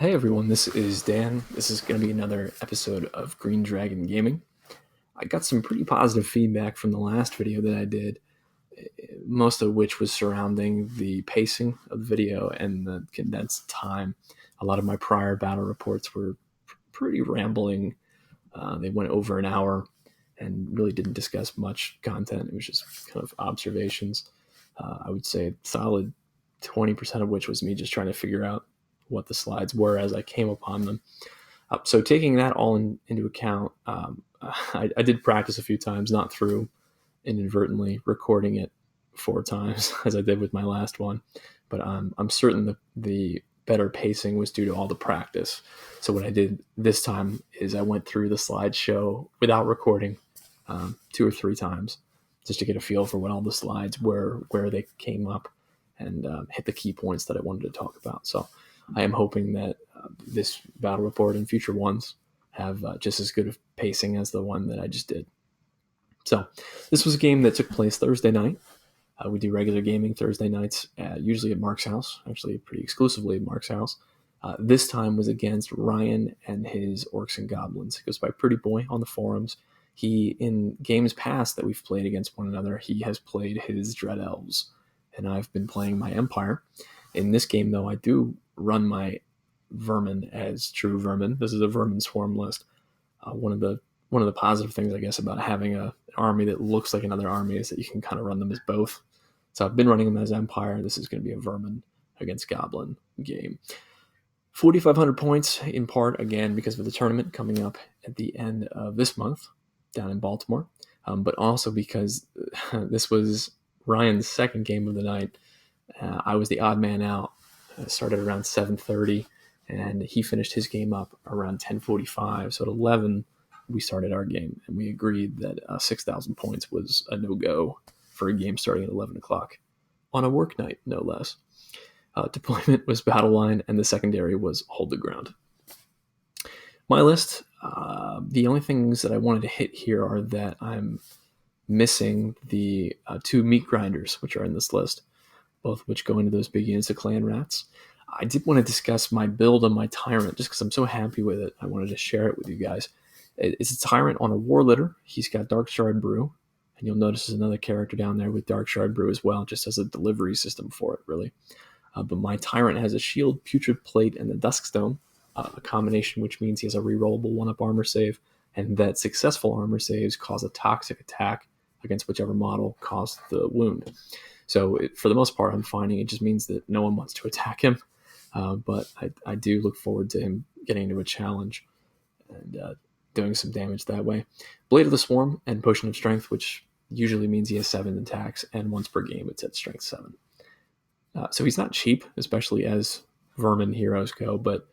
Hey everyone, this is Dan. This is going to be another episode of Green Dragon Gaming. I got some pretty positive feedback from the last video that I did, most of which was surrounding the pacing of the video and the condensed time. A lot of my prior battle reports were pretty rambling. They went over an hour and really didn't discuss much content. It was just kind of observations. I would say a solid 20% of which was me just trying to figure out what the slides were as I came upon them. So taking that all into account, I did practice a few times, not through inadvertently recording it 4 times as I did with my last one, but I'm certain that the better pacing was due to all the practice. So what I did this time is I went through the slideshow without recording 2 or 3 times just to get a feel for what all the slides were, where they came up, and hit the key points that I wanted to talk about. So I am hoping that this battle report and future ones have just as good of pacing as the one that I just did. So this was a game that took place Thursday night. We do regular gaming Thursday nights, usually at Mark's house, actually pretty exclusively at Mark's house. This time was against Ryan and his Orcs and Goblins. He goes by Pretty Boy on the forums. He, in games past that we've played against one another, he has played his Dread Elves, and I've been playing my Empire. In this game, though, I do run my Vermin as true Vermin. This is a Vermin Swarm list. One of the positive things, I guess, about having an army that looks like another army is that you can kind of run them as both. So I've been running them as Empire. This is going to be a Vermin against Goblin game. 4,500 points, in part, again, because of the tournament coming up at the end of this month down in Baltimore, but also because this was Ryan's second game of the night. I was the odd man out. Started around 7:30, and he finished his game up around 10:45. So at 11, we started our game, and we agreed that 6,000 points was a no-go for a game starting at 11 o'clock on a work night, no less. Deployment was Battle Line, and the secondary was Hold the Ground. My list, the only things that I wanted to hit here are that I'm missing the 2 meat grinders, which are in this list, both of which go into those big units of clan rats. I did want to discuss my build on my Tyrant just because I'm so happy with it. I wanted to share it with you guys. It's a Tyrant on a War Litter. He's got Dark Shard Brew, and you'll notice there's another character down there with Dark Shard Brew as well, just as a delivery system for it, really. But my Tyrant has a Shield, Putrid Plate, and the Duskstone, a combination which means he has a rerollable 1-up armor save, and that successful armor saves cause a toxic attack against whichever model caused the wound. So for the most part, I'm finding it just means that no one wants to attack him, but I do look forward to him getting into a challenge and doing some damage that way. Blade of the Swarm and Potion of Strength, which usually means he has 7 attacks, and once per game it's at Strength 7. So he's not cheap, especially as Vermin heroes go, but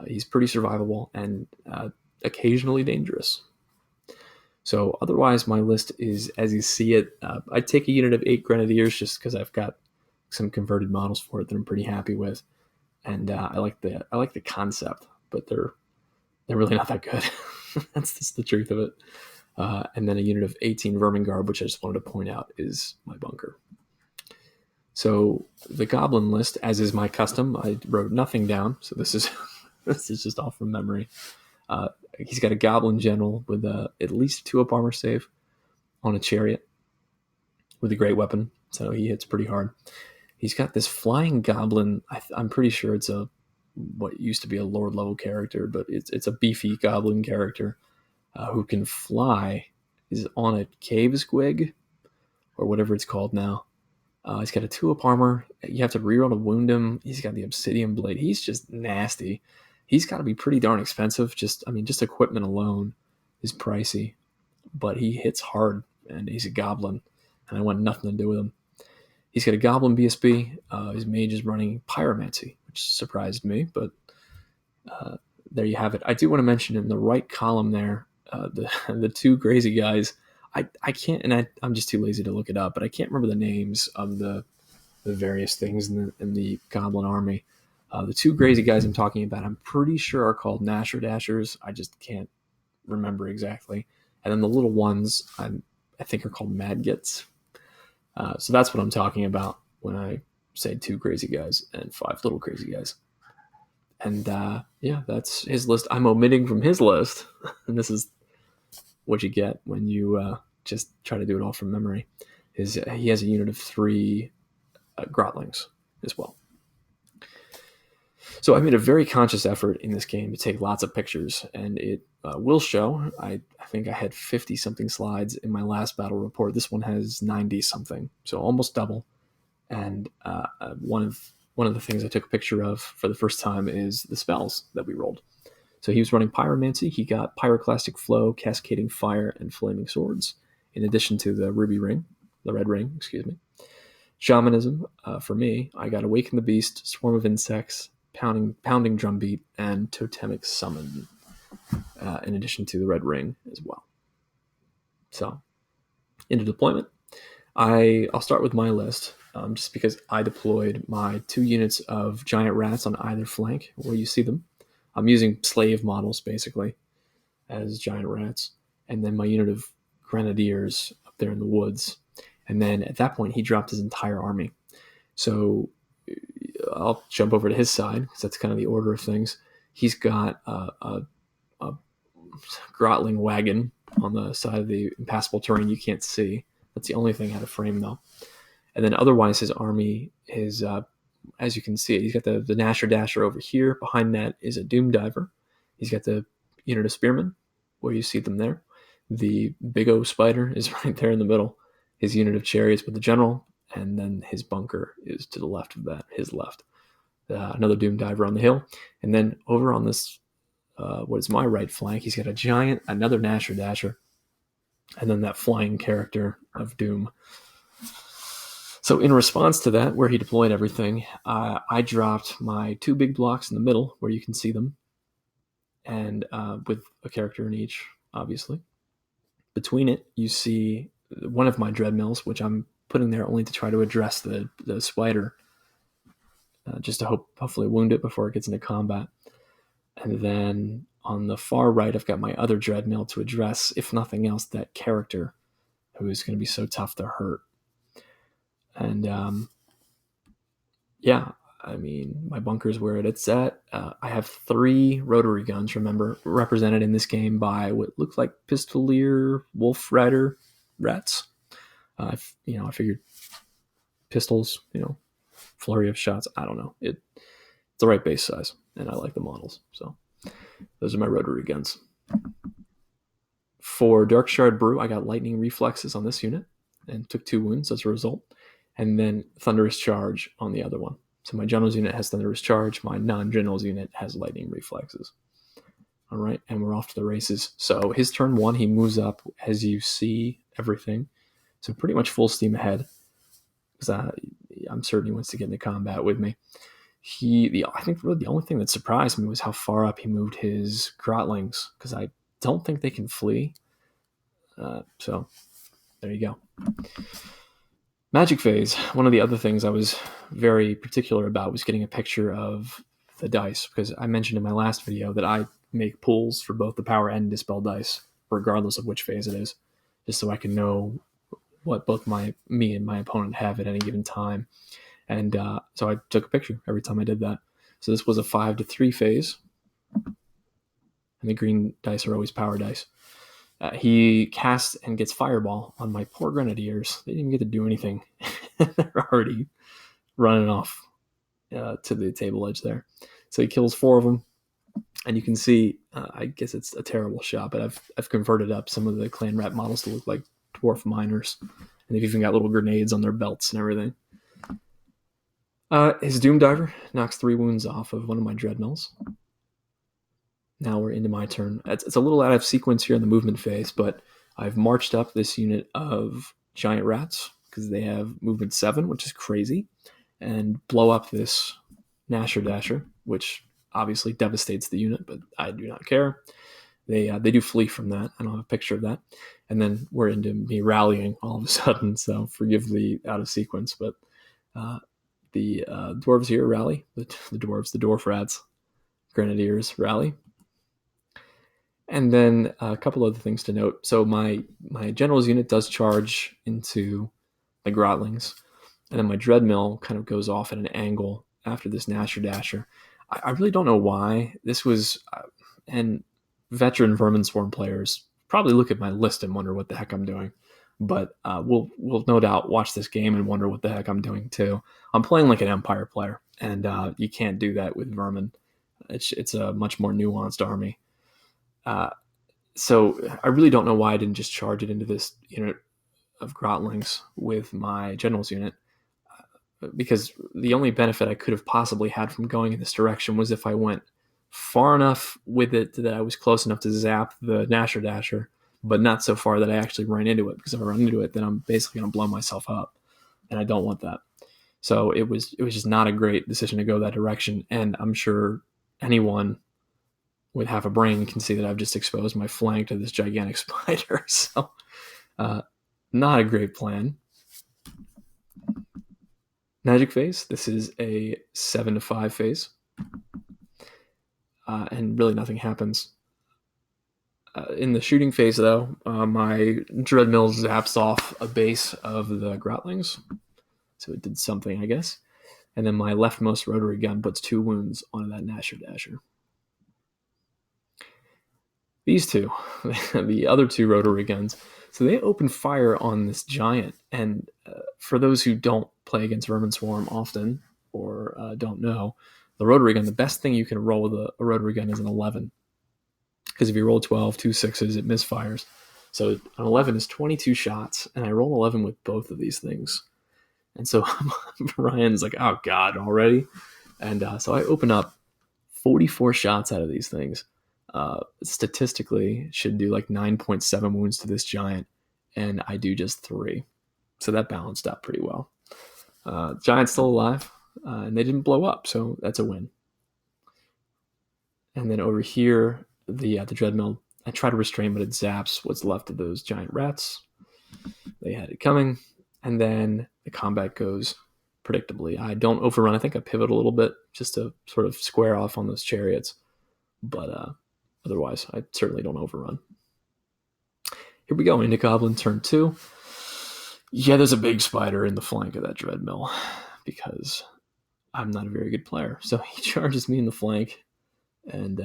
he's pretty survivable and occasionally dangerous. So otherwise, my list is as you see it. I'd take a unit of 8 Grenadiers just because I've got some converted models for it that I'm pretty happy with, and I like the concept, but they're really not that good. That's just the truth of it. And then a unit of 18 Vermin Guard, which I just wanted to point out is my bunker. So the Goblin list, as is my custom, I wrote nothing down, so this is this is just all from memory. He's got a Goblin General with at least 2-up armor save on a Chariot with a great weapon, so he hits pretty hard. He's got this Flying Goblin. I'm pretty sure it's what used to be a Lord level character, but it's a beefy Goblin character who can fly. Is on a Cave Squig or whatever it's called now. He's got a 2-up armor. You have to reroll to wound him. He's got the Obsidian Blade. He's just nasty. He's got to be pretty darn expensive. Just equipment alone is pricey, but he hits hard, and he's a Goblin, and I want nothing to do with him. He's got a Goblin BSB. His mage is running Pyromancy, which surprised me, but there you have it. I do want to mention in the right column there, the 2 crazy guys. I can't, and I'm just too lazy to look it up, but I can't remember the names of the various things in the Goblin army. The 2 crazy guys I'm talking about, I'm pretty sure are called Nasher Dashers. I just can't remember exactly. And then the little ones, I think are called Madgets. So that's what I'm talking about when I say 2 crazy guys and 5 little crazy guys. And yeah, that's his list. I'm omitting from his list, and this is what you get when you just try to do it all from memory. He has a unit of 3 Grotlings as well. So I made a very conscious effort in this game to take lots of pictures, and it will show. I think I had 50 something slides in my last battle report. This one has 90 something, so almost double. And one of the things I took a picture of for the first time is the spells that we rolled. So he was running Pyromancy. He got Pyroclastic Flow, Cascading Fire, and Flaming Swords, in addition to the Red Ring, excuse me. Shamanism, for me, I got Awaken the Beast, Swarm of Insects, Pounding Drumbeat, and Totemic Summon, in addition to the Red Ring as well. So, into deployment. I'll start with my list, just because I deployed my 2 units of giant rats on either flank, where you see them. I'm using slave models, basically, as giant rats. And then my unit of grenadiers up there in the woods. And then at that point, he dropped his entire army. So I'll jump over to his side, because that's kind of the order of things. He's got a Grotling wagon on the side of the impassable terrain you can't see. That's the only thing out of frame, though. And then otherwise, his army is, as you can see, he's got the Nasher Dasher over here. Behind that is a Doom Diver. He's got the unit of Spearmen, where you see them there. The Big O Spider is right there in the middle. His unit of Chariots with the General, and then his bunker is to the left of that, his left. Another Doom Diver on the hill. And then over on this, what is my right flank, he's got another Nasher Dasher, and then that flying character of Doom. So in response to that, where he deployed everything, I dropped my 2 big blocks in the middle, where you can see them, and with a character in each, obviously. Between it, you see one of my Dreadmills, which I'm putting there only to try to address the spider, just to hopefully wound it before it gets into combat. And then on the far right, I've got my other Dreadmill to address, if nothing else, that character who is going to be so tough to hurt. And yeah, I mean, my bunker's where it's at. I have 3 rotary guns, remember, represented in this game by what look like Pistolier Wolf Rider rats. I figured pistols, flurry of shots. I don't know. It's the right base size, and I like the models. So those are my rotary guns. For Dark Shard Brew, I got lightning reflexes on this unit and took 2 wounds as a result. And then Thunderous Charge on the other one. So my General's unit has Thunderous Charge. My non-General's unit has lightning reflexes. All right, and we're off to the races. So his turn 1, he moves up as you see everything. So pretty much full steam ahead, because I'm certain he wants to get into combat with me. I think really the only thing that surprised me was how far up he moved his Grotlings, because I don't think they can flee. So there you go. Magic phase. One of the other things I was very particular about was getting a picture of the dice, because I mentioned in my last video that I make pools for both the power and dispel dice, regardless of which phase it is, just so I can know what both me and my opponent have at any given time. And so I took a picture every time I did that. So this was a 5-3 phase, and the green dice are always power dice. He casts and gets Fireball on my poor Grenadiers. They didn't even get to do anything. They're already running off to the table edge there. So he kills 4 of them. And you can see, I guess it's a terrible shot, but I've converted up some of the Clan Rat models to look like dwarf miners. And they've even got little grenades on their belts and everything. His Doom Diver knocks 3 wounds off of one of my Dreadmills. Now we're into my turn. It's a little out of sequence here in the movement phase, but I've marched up this unit of giant rats, because they have movement 7, which is crazy, and blow up this Nasher Dasher, which obviously devastates the unit, but I do not care. They do flee from that. I don't have a picture of that. And then we're into me rallying all of a sudden, so forgive the out of sequence, but the dwarves here rally. The dwarf rats, Grenadiers rally. And then a couple other things to note. So my General's unit does charge into the Grotlings, and then my Dreadmill kind of goes off at an angle after this Nasher Dasher. I really don't know why this was, and veteran Vermin Swarm players probably look at my list and wonder what the heck I'm doing. But we'll no doubt watch this game and wonder what the heck I'm doing too. I'm playing like an Empire player, and you can't do that with Vermin. It's a much more nuanced army. So I really don't know why I didn't just charge it into this unit of Grotlings with my Generals unit, because the only benefit I could have possibly had from going in this direction was if I went far enough with it that I was close enough to zap the Nasher Dasher, but not so far that I actually ran into it, because if I run into it, then I'm basically going to blow myself up, and I don't want that. So it was just not a great decision to go that direction, and I'm sure anyone with half a brain can see that I've just exposed my flank to this gigantic spider. So not a great plan. Magic phase. This is a 7 to 5 phase. And really nothing happens. In the shooting phase, though, my Dreadmill zaps off a base of the Grotlings. So it did something, I guess. And then my leftmost rotary gun puts 2 wounds onto that Nasher Dasher. These two, the other 2 rotary guns, so they open fire on this giant. And for those who don't play against Vermin Swarm often, or don't know, the rotary gun, the best thing you can roll with a rotary gun is an 11. Because if you roll 12, 2 6s, it misfires. So an 11 is 22 shots, and I roll 11 with both of these things. And so Ryan's like, oh God, already? And so I open up 44 shots out of these things. Statistically, should do like 9.7 wounds to this giant, and I do just 3. So that balanced out pretty well. Giant's still alive, and they didn't blow up, so that's a win. And then over here, the Dreadmill, I try to restrain, but it zaps what's left of those giant rats. They had it coming. And then the combat goes predictably. I don't overrun. I think I pivot a little bit just to sort of square off on those chariots. But otherwise, I certainly don't overrun. Here we go into Goblin turn 2. Yeah, there's a big spider in the flank of that Dreadmill because I'm not a very good player. So he charges me in the flank and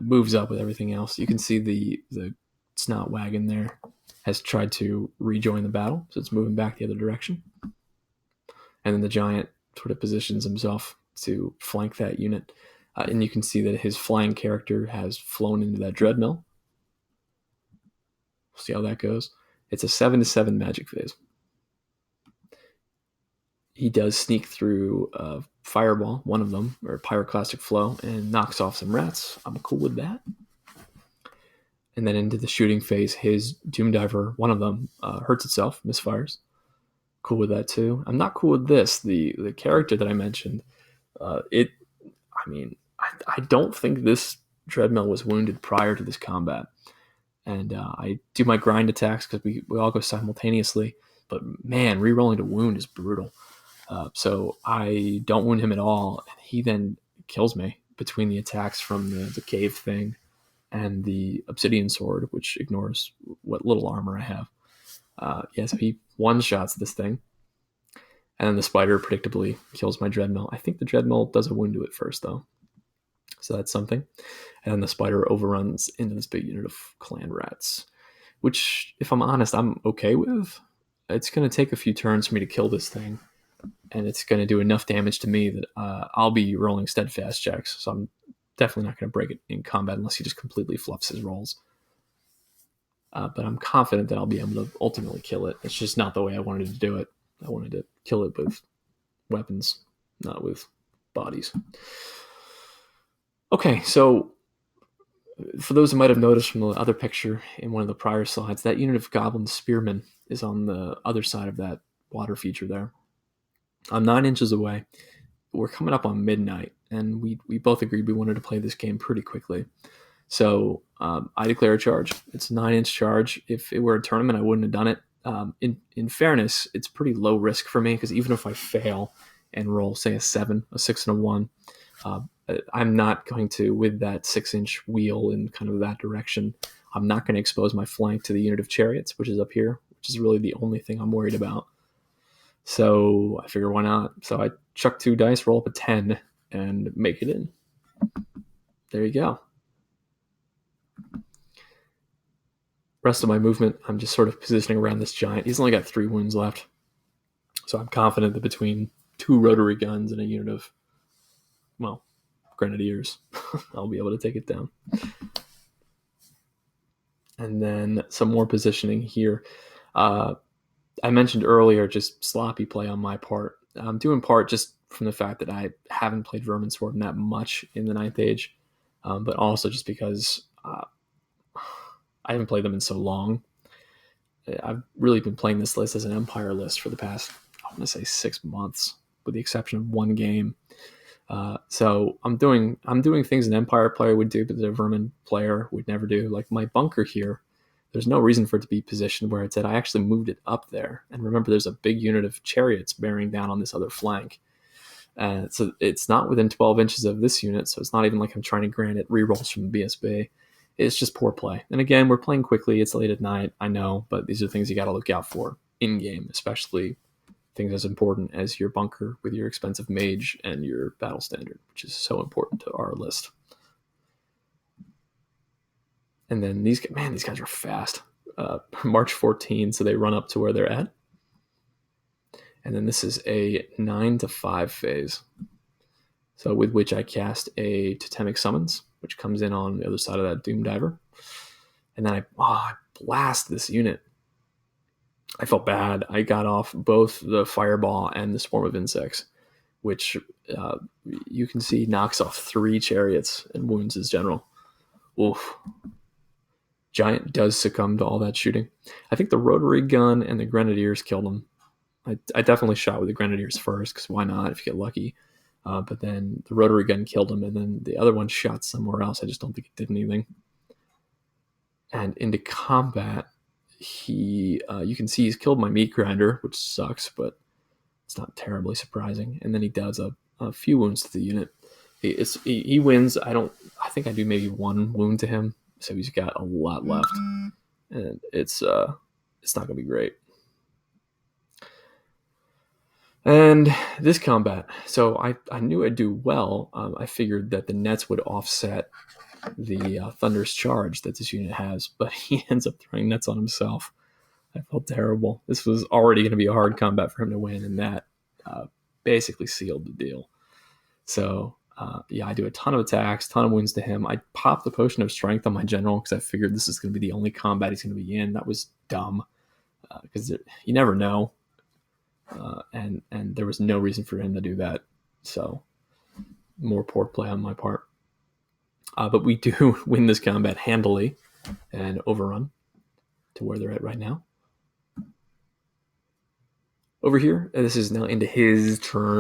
moves up with everything else. You can see the snot wagon there has tried to rejoin the battle, so it's moving back the other direction. And then the giant sort of positions himself to flank that unit. And you can see that his flying character has flown into that Dreadmill. We'll see how that goes. It's a 7 to 7 magic phase. He does sneak through Fireball, one of them, or Pyroclastic Flow, and knocks off some rats. I'm cool with that. And then into the shooting phase, his Doom Diver, one of them, hurts itself, misfires. Cool with that too. I'm not cool with this. The character that I mentioned, I don't think this Dreadmill was wounded prior to this combat. And I do my grind attacks because we all go simultaneously. But man, rerolling to wound is brutal. So I don't wound him at all. And he then kills me between the attacks from the cave thing and the obsidian sword, which ignores what little armor I have. So he one-shots this thing. And then the spider predictably kills my Dreadmill. I think the Dreadmill does a wound to it first, though. So that's something. And then the spider overruns into this big unit of clan rats, which, if I'm honest, I'm okay with. It's going to take a few turns for me to kill this thing, and it's going to do enough damage to me that I'll be rolling steadfast checks. So I'm definitely not going to break it in combat unless he just completely fluffs his rolls. But I'm confident that I'll be able to ultimately kill it. It's just not the way I wanted to do it. I wanted to kill it with weapons, not with bodies. Okay, so for those who might have noticed from the other picture in one of the prior slides, that unit of Goblin Spearmen is on the other side of that water feature there. I'm 9 inches away. We're coming up on midnight, and we both agreed we wanted to play this game pretty quickly. So I declare a charge. It's a 9-inch charge. If it were a tournament, I wouldn't have done it. In fairness, it's pretty low risk for me because even if I fail and roll, say, a 7, a 6, and a 1, I'm not going to, with that 6-inch wheel in kind of that direction, I'm not going to expose my flank to the unit of chariots, which is up here, which is really the only thing I'm worried about. So I figure, why not? So I chuck 2 dice, roll up a 10, and make it in. There you go. Rest of my movement, I'm just sort of positioning around this giant. He's only got 3 wounds left. So I'm confident that between 2 rotary guns and a unit of, well, grenadiers, I'll be able to take it down. And then some more positioning here. I mentioned earlier just sloppy play on my part. Due in part just from the fact that I haven't played Vermintide that much in the 9th Age, but also just because I haven't played them in so long. I've really been playing this list as an Empire list for the past, I want to say 6 months, with the exception of one game. So I'm doing things an Empire player would do, but the Vermin player would never do. Like my bunker here, there's no reason for it to be positioned where it's at. I actually moved it up there. And remember, there's a big unit of chariots bearing down on this other flank. So it's not within 12 inches of this unit, so it's not even like I'm trying to grant it rerolls from the BSB. It's just poor play. And again, we're playing quickly. It's late at night, I know, but these are things you got to look out for in-game, especially things as important as your bunker with your expensive mage and your battle standard, which is so important to our list. And then these guys are fast. March 14, so they run up to where they're at. And then this is a 9 to 5 phase. So with which I cast a Totemic Summons, which comes in on the other side of that Doom Diver. And then I blast this unit. I felt bad. I got off both the Fireball and the Swarm of Insects, which you can see knocks off 3 chariots and wounds his general. Oof. Giant does succumb to all that shooting. I think the rotary gun and the grenadiers killed him. I definitely shot with the grenadiers first, because why not if you get lucky. But then the rotary gun killed him, and then the other one shot somewhere else. I just don't think it did anything. And into combat, you can see he's killed my meat grinder, which sucks, but it's not terribly surprising. And then he does a few wounds to the unit. He wins. I think I do maybe 1 wound to him, so he's got a lot left, and it's not gonna be great. And this combat, so I knew I'd do well. I figured that the nets would offset the Thunderous Charge that this unit has, but he ends up throwing nets on himself. I felt terrible. This was already going to be a hard combat for him to win, and that basically sealed the deal. So, I do a ton of attacks, ton of wounds to him. I popped the Potion of Strength on my general because I figured this is going to be the only combat he's going to be in. That was dumb, because you never know. And there was no reason for him to do that. So, more poor play on my part. But we do win this combat handily and overrun to where they're at right now. Over here, this is now into his turn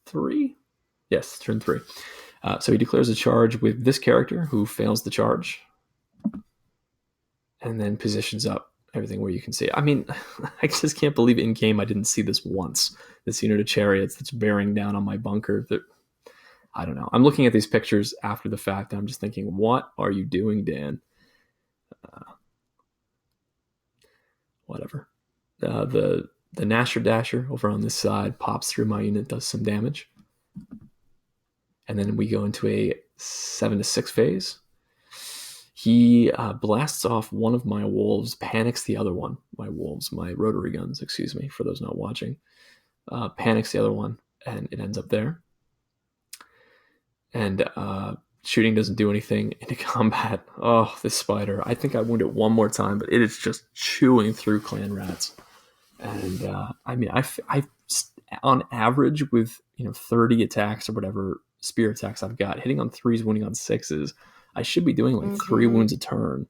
3. Yes, turn 3. So he declares a charge with this character who fails the charge, and then positions up everything where you can see it. I mean, I just can't believe in game I didn't see this once. This unit of chariots that's bearing down on my bunker. I don't know. I'm looking at these pictures after the fact, and I'm just thinking, what are you doing, Dan? Whatever. The Nasher Dasher over on this side pops through my unit, does some damage. And then we go into a 7 to 6 phase. He blasts off one of my wolves, panics the other one. My rotary guns, excuse me, for those not watching. Panics the other one, and it ends up there. And shooting doesn't do anything into combat. Oh, this spider. I think I wound it one more time, but it is just chewing through clan rats. And I mean, I on average with 30 attacks or whatever spear attacks I've got, hitting on 3s, wounding on 6s, I should be doing like 3 wounds a turn,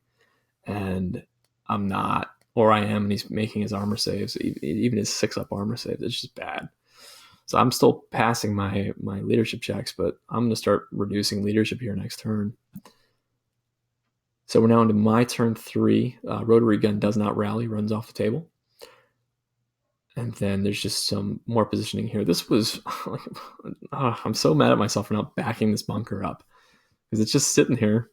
and I'm not, or I am, and he's making his armor saves, even his 6-up armor saves. It's just bad. So I'm still passing my leadership checks, but I'm going to start reducing leadership here next turn. So we're now into my turn 3. Rotary gun does not rally, runs off the table. And then there's just some more positioning here. This was, I'm so mad at myself for not backing this bunker up, because it's just sitting here,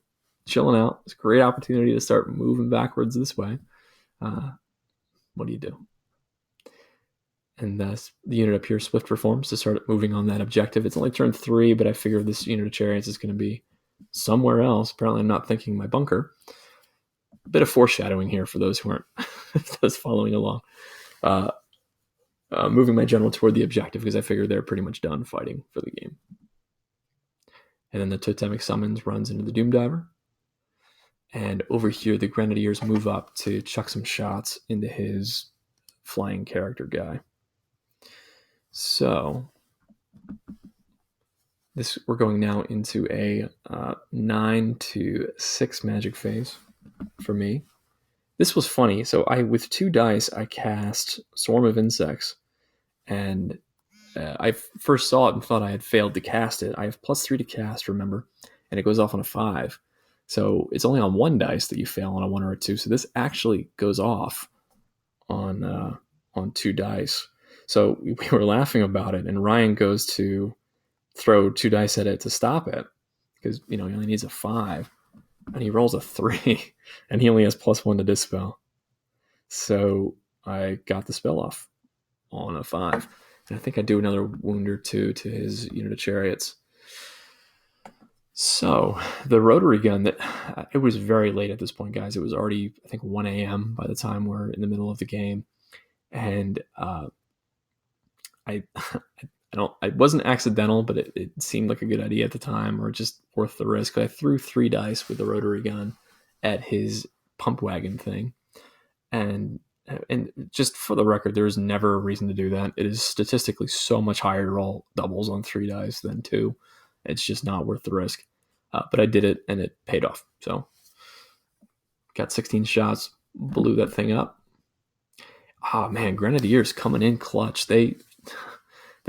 chilling out. It's a great opportunity to start moving backwards this way. What do you do? And the unit up here, Swift performs to start moving on that objective. It's only turn 3, but I figure this unit of chariots is going to be somewhere else. Apparently, I'm not thinking my bunker. A bit of foreshadowing here for those who aren't those following along. Moving my general toward the objective because I figure they're pretty much done fighting for the game. And then the Totemic Summons runs into the Doom Diver. And over here, the Grenadiers move up to chuck some shots into his flying character guy. So we're going now into a 9 to 6 magic phase for me. This was funny. So with 2 dice, I cast Swarm of Insects, and I first saw it and thought I had failed to cast it. I have +3 to cast, remember, and it goes off on a 5. So it's only on 1 dice that you fail on a 1 or a 2. So this actually goes off on 2 dice. So we were laughing about it, and Ryan goes to throw 2 dice at it to stop it because he only needs a 5, and he rolls a 3, and he only has +1 to dispel. So I got the spell off on a 5, and I think I do another wound or 2 to his unit of chariots. So the rotary gun, it was very late at this point, guys. It was already, I think, 1 a.m. by the time we're in the middle of the game, and it wasn't accidental, but it seemed like a good idea at the time, or just worth the risk. I threw 3 dice with the rotary gun at his pump wagon thing, and just for the record, there is never a reason to do that. It is statistically so much higher to roll doubles on 3 dice than 2. It's just not worth the risk. But I did it, and it paid off. So got 16 shots, blew that thing up. Oh man, Grenadiers coming in clutch. They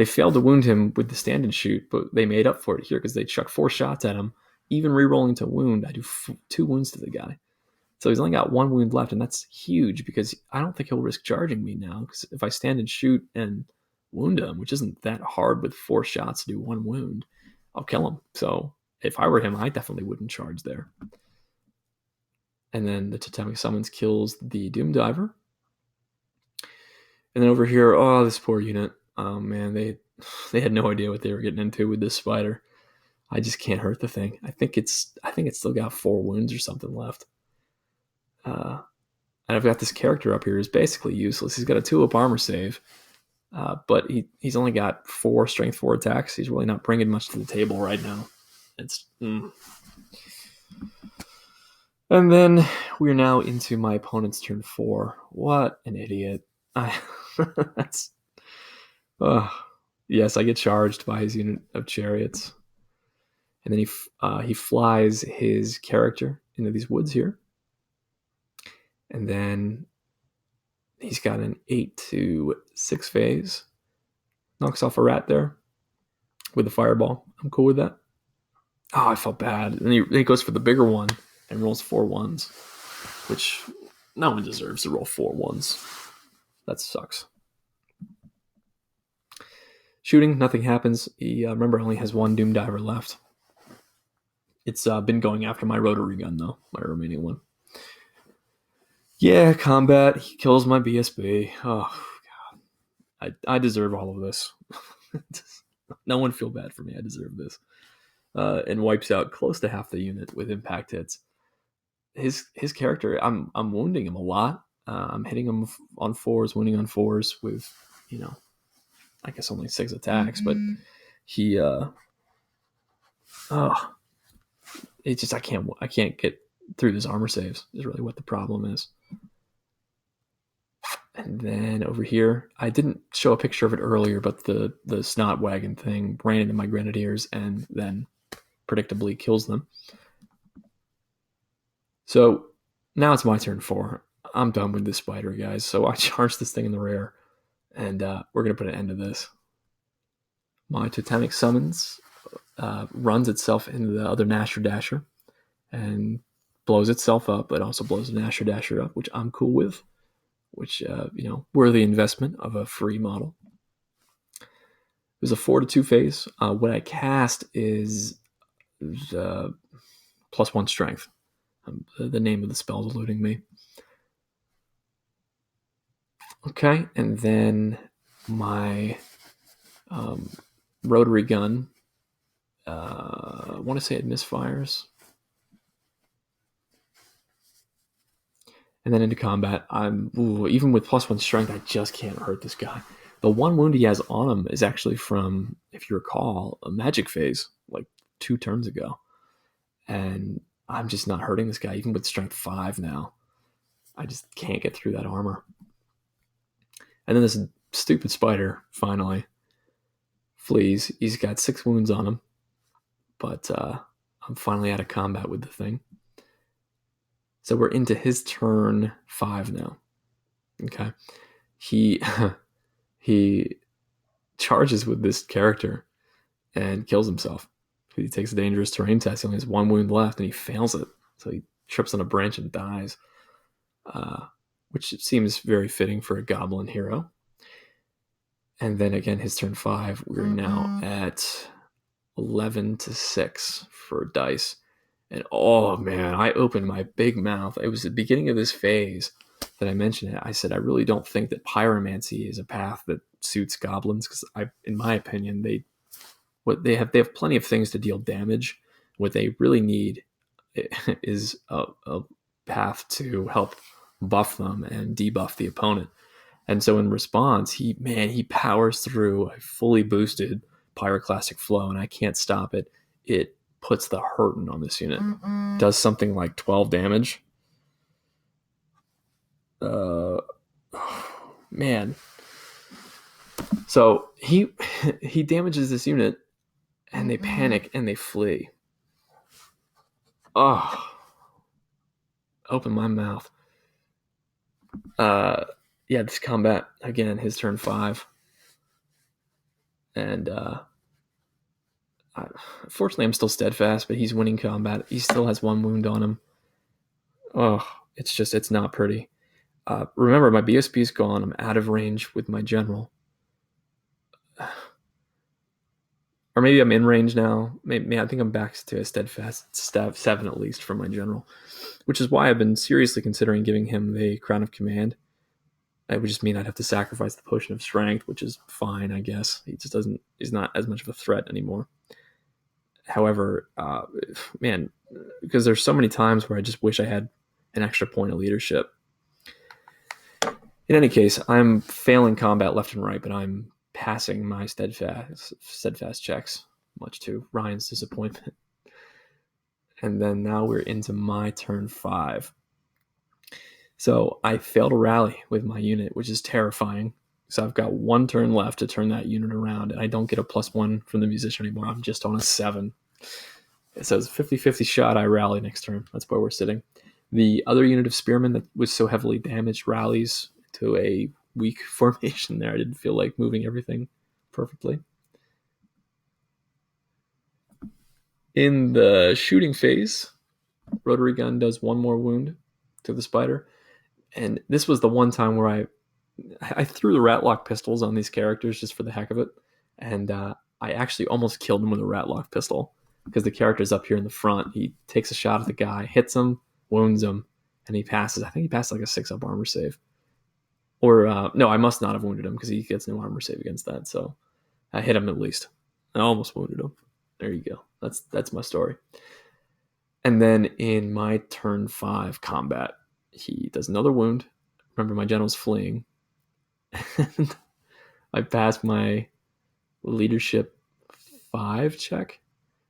failed to wound him with the stand and shoot, but they made up for it here because they chuck 4 shots at him. Even re-rolling to wound, I do 2 wounds to the guy. So he's only got 1 wound left, and that's huge because I don't think he'll risk charging me now. Because if I stand and shoot and wound him, which isn't that hard with 4 shots to do 1 wound, I'll kill him. So if I were him, I definitely wouldn't charge there. And then the Totemic Summons kills the Doom Diver. And then over here, this poor unit. Oh man, they had no idea what they were getting into with this spider. I just can't hurt the thing. I think it's still got 4 wounds or something left. And I've got this character up here who's basically useless. He's got a 2-up armor save, but he's only got 4 strength 4 attacks. He's really not bringing much to the table right now. And then we're now into my opponent's turn 4. What an idiot! Yes, I get charged by his unit of chariots, and then he flies his character into these woods here, and then he's got an 8 to 6 phase, knocks off a rat there with a fireball. I'm cool with that. Oh, I felt bad. And he goes for the bigger one and rolls 4 1s, which no one deserves to roll 4 1s. That sucks. Shooting, nothing happens. He, remember, only has 1 Doom Diver left. It's been going after my rotary gun, though, my remaining one. Yeah, combat. He kills my BSB. Oh, God. I deserve all of this. No one feel bad for me. I deserve this. And wipes out close to half the unit with impact hits. His character, I'm wounding him a lot. I'm hitting him on 4s, wounding on 4s with, I guess only 6 attacks, but he it's just I can't get through his armor saves is really what the problem is. And then over here, I didn't show a picture of it earlier, but the snot wagon thing ran into my Grenadiers and then predictably kills them. So now it's my turn 4. I'm done with this spider, guys. So I charge this thing in the rear, and we're going to put an end to this. My Totemic Summons runs itself into the other Nasher Dasher and blows itself up, but also blows the Nasher Dasher up, which I'm cool with, which, worthy investment of a free model. It was a 4 to 2 phase. What I cast is the +1 strength. The name of the spell is eluding me. Okay, and then my rotary gun, I want to say it misfires. And then into combat, even with +1 strength, I just can't hurt this guy. The one wound he has on him is actually from, if you recall, a magic phase like 2 turns ago. And I'm just not hurting this guy, even with strength 5 now. I just can't get through that armor. And then this stupid spider finally flees. He's got 6 wounds on him, but I'm finally out of combat with the thing. So we're into his turn 5 now. Okay. He charges with this character and kills himself. He takes a dangerous terrain test. He only has 1 wound left and he fails it. So he trips on a branch and dies, which seems very fitting for a goblin hero. And then again, his turn 5, we're now at 11-6 for dice. And oh man, I opened my big mouth. It was the beginning of this phase that I mentioned it. I said, I really don't think that pyromancy is a path that suits goblins, because in my opinion, they have plenty of things to deal damage. What they really need is a path to help buff them and debuff the opponent. And so in response, he powers through a fully boosted pyroclastic flow, and I can't stop it. It puts the hurtin' on this unit. Does something like 12 damage. Man. So he damages this unit, and they panic and they flee. Oh. Open my mouth. Yeah, this combat, again, his turn 5. And fortunately, I'm still steadfast, but he's winning combat. He still has 1 wound on him. Oh, it's not pretty. Remember, my BSP is gone. I'm out of range with my general. Or maybe I'm in range now. Maybe I think I'm back to a steadfast 7 at least from my general, which is why I've been seriously considering giving him the Crown of Command. It would just mean I'd have to sacrifice the Potion of Strength, which is fine, I guess. He's not as much of a threat anymore. However, man, because there's so many times where I just wish I had an extra point of leadership. In any case, I'm failing combat left and right, but I'm passing my steadfast checks, much to Ryan's disappointment. And then now we're into my turn 5. So I failed a rally with my unit, which is terrifying. So I've got 1 turn left to turn that unit around, and I don't get a +1 from the musician anymore. I'm just on a 7. It says 50-50 shot, I rally next turn. That's where we're sitting. The other unit of spearmen that was so heavily damaged rallies to a weak formation there. I didn't feel like moving everything perfectly. In the shooting phase, rotary gun does 1 more wound to the spider. And this was the one time where I threw the ratlock pistols on these characters just for the heck of it. And I actually almost killed him with a ratlock pistol, because the character's up here in the front. He takes a shot at the guy, hits him, wounds him, and he passes. I think he passed like a 6-up armor save. Or, no, I must not have wounded him, because he gets no armor save against that. So I hit him at least. I almost wounded him. There you go. That's my story. And then in my turn 5 combat, he does another wound. Remember, my general's fleeing. I passed my leadership 5 check,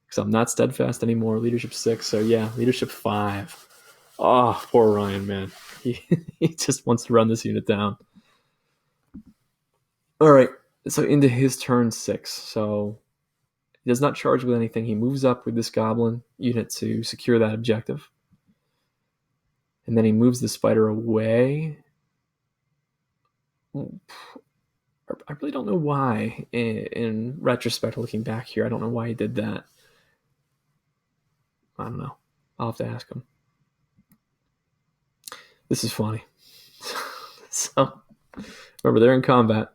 because I'm not steadfast anymore. Leadership 6. So yeah, leadership 5. Oh, poor Ryan, man. He just wants to run this unit down. All right, so into his turn 6. So he does not charge with anything. He moves up with this goblin unit to secure that objective. And then he moves the spider away. I really don't know why. In retrospect, looking back here, I don't know why he did that. I don't know. I'll have to ask him. This is funny. So, remember, they're in combat.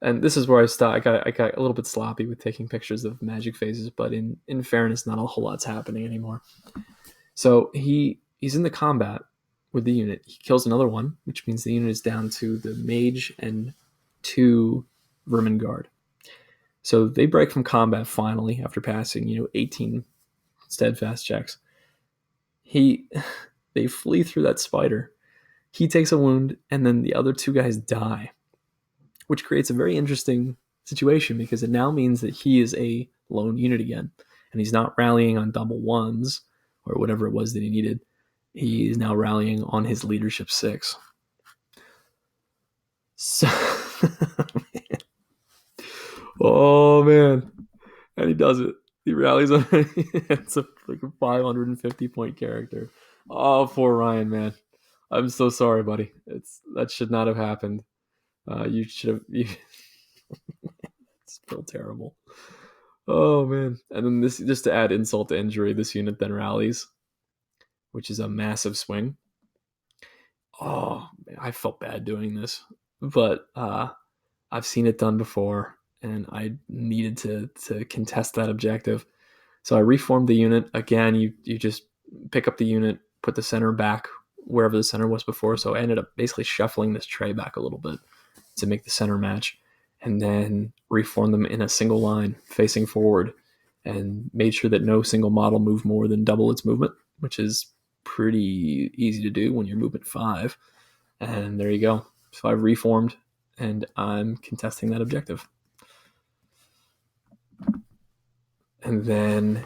And this is where I stopped. I got a little bit sloppy with taking pictures of magic phases, but in fairness, not a whole lot's happening anymore. So he's in the combat with the unit. He kills another one, which means the unit is down to the mage and 2 Vermingard. So they break from combat finally after passing 18 steadfast checks. They flee through that spider. He takes a wound, and then the other two guys die, which creates a very interesting situation because it now means that he is a lone unit again, and he's not rallying on double ones or whatever it was that he needed. He is now rallying on his leadership 6. So, oh man, and he does it. He rallies on. It's like a 550 point character. Oh, poor Ryan, man. I'm so sorry, buddy. That should not have happened. You should have. It's still terrible. Oh man! And then this, just to add insult to injury, this unit then rallies, which is a massive swing. Oh, man, I felt bad doing this, but I've seen it done before, and I needed to contest that objective. So I reformed the unit again. You just pick up the unit, put the center back wherever the center was before. So I ended up basically shuffling this tray back a little bit to make the center match, and then reform them in a single line facing forward, and made sure that no single model moved more than double its movement, which is pretty easy to do when you're movement 5. And there you go. So I've reformed, and I'm contesting that objective. And then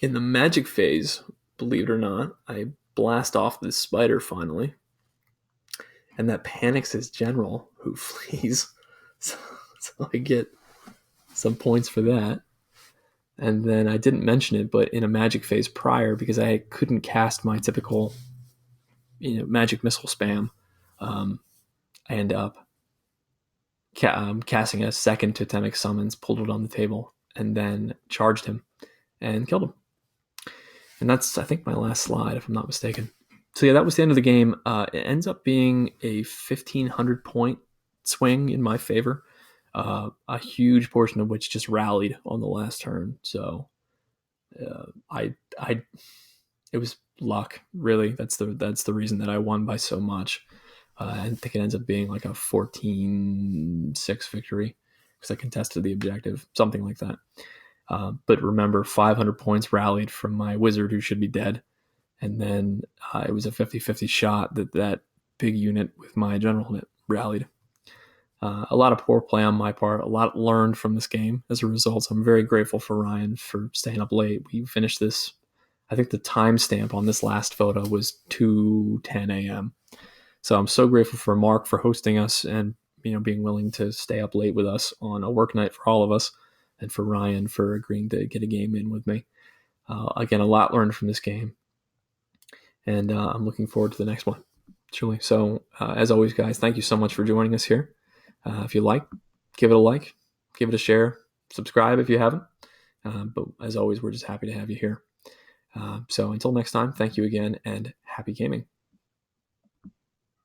in the magic phase, believe it or not, I blast off this spider finally, and that panics his general, who flees. So I get some points for that. And then I didn't mention it, but in a magic phase prior, because I couldn't cast my typical magic missile spam, I end up casting a second totemic summons, pulled it on the table, and then charged him and killed him. And that's, I think, my last slide, if I'm not mistaken. So yeah, that was the end of the game. It ends up being a 1,500 point swing in my favor, a huge portion of which just rallied on the last turn. So it was luck, really. That's the reason that I won by so much. I think it ends up being like a 14-6 victory because I contested the objective, something like that. But remember, 500 points rallied from my wizard who should be dead. And then it was a 50-50 shot that big unit with my general rallied. A lot of poor play on my part, a lot learned from this game as a result. So I'm very grateful for Ryan for staying up late. We finished this, I think the timestamp on this last photo was 2:10 a.m. So I'm so grateful for Mark for hosting us and being willing to stay up late with us on a work night for all of us, and for Ryan for agreeing to get a game in with me. Again, a lot learned from this game, and I'm looking forward to the next one, truly. So as always, guys, thank you so much for joining us here. If you like, give it a like, give it a share, subscribe if you haven't. But as always, we're just happy to have you here. So until next time, thank you again, and happy gaming.